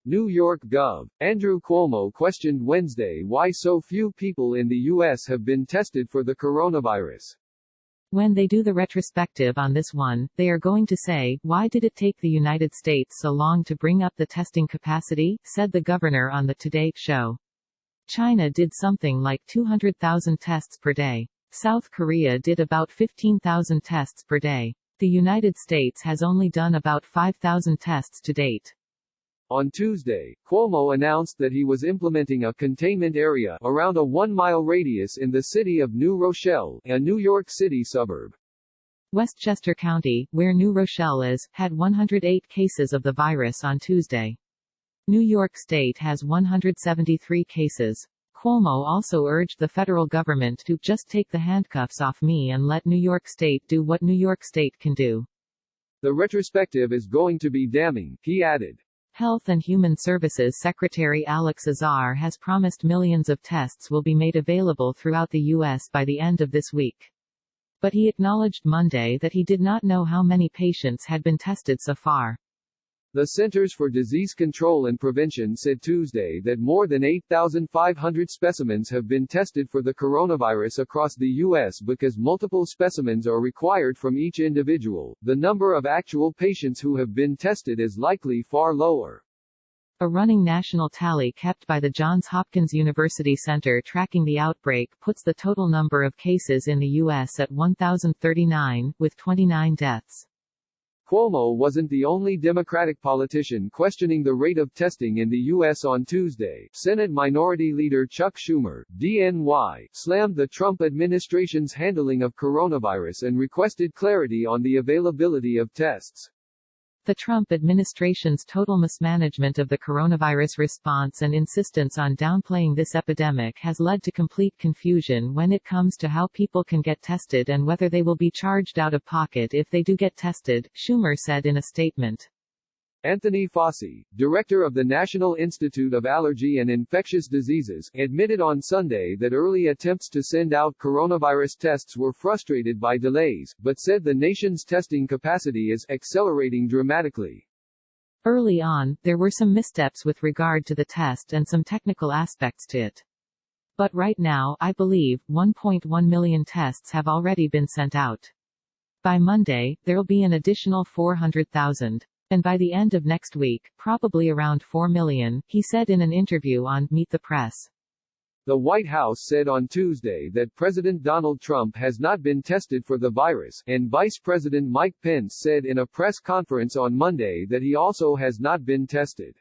New York Gov. Andrew Cuomo questioned Wednesday why so few people in the U.S. have been tested for the coronavirus. When they do the retrospective on this one, they are going to say, why did it take the United States so long to bring up the testing capacity, said the governor on the Today Show. China did something like 200,000 tests per day. South Korea did about 15,000 tests per day. The United States has only done about 5,000 tests to date. On Tuesday, Cuomo announced that he was implementing a containment area around a 1-mile radius in the city of New Rochelle, a New York City suburb. Westchester County, where New Rochelle is, had 108 cases of the virus on Tuesday. New York State has 173 cases. Cuomo also urged the federal government to just take the handcuffs off me and let New York State do what New York State can do. The retrospective is going to be damning, he added. Health and Human Services Secretary Alex Azar has promised millions of tests will be made available throughout the U.S. by the end of this week. But he acknowledged Monday that he did not know how many patients had been tested so far. The Centers for Disease Control and Prevention said Tuesday that more than 8,500 specimens have been tested for the coronavirus across the U.S. because multiple specimens are required from each individual. The number of actual patients who have been tested is likely far lower. A running national tally kept by the Johns Hopkins University Center tracking the outbreak puts the total number of cases in the U.S. at 1,039, with 29 deaths. Cuomo wasn't the only Democratic politician questioning the rate of testing in the U.S. on Tuesday. Senate Minority Leader Chuck Schumer, DNY, slammed the Trump administration's handling of coronavirus and requested clarity on the availability of tests. The Trump administration's total mismanagement of the coronavirus response and insistence on downplaying this epidemic has led to complete confusion when it comes to how people can get tested and whether they will be charged out of pocket if they do get tested, Schumer said in a statement. Anthony Fauci, director of the National Institute of Allergy and Infectious Diseases, admitted on Sunday that early attempts to send out coronavirus tests were frustrated by delays, but said the nation's testing capacity is accelerating dramatically. Early on, there were some missteps with regard to the test and some technical aspects to it. But right now, I believe, 1.1 million tests have already been sent out. By Monday, there'll be an additional 400,000. And by the end of next week, probably around 4 million, he said in an interview on Meet the Press. The White House said on Tuesday that President Donald Trump has not been tested for the virus, and Vice President Mike Pence said in a press conference on Monday that he also has not been tested.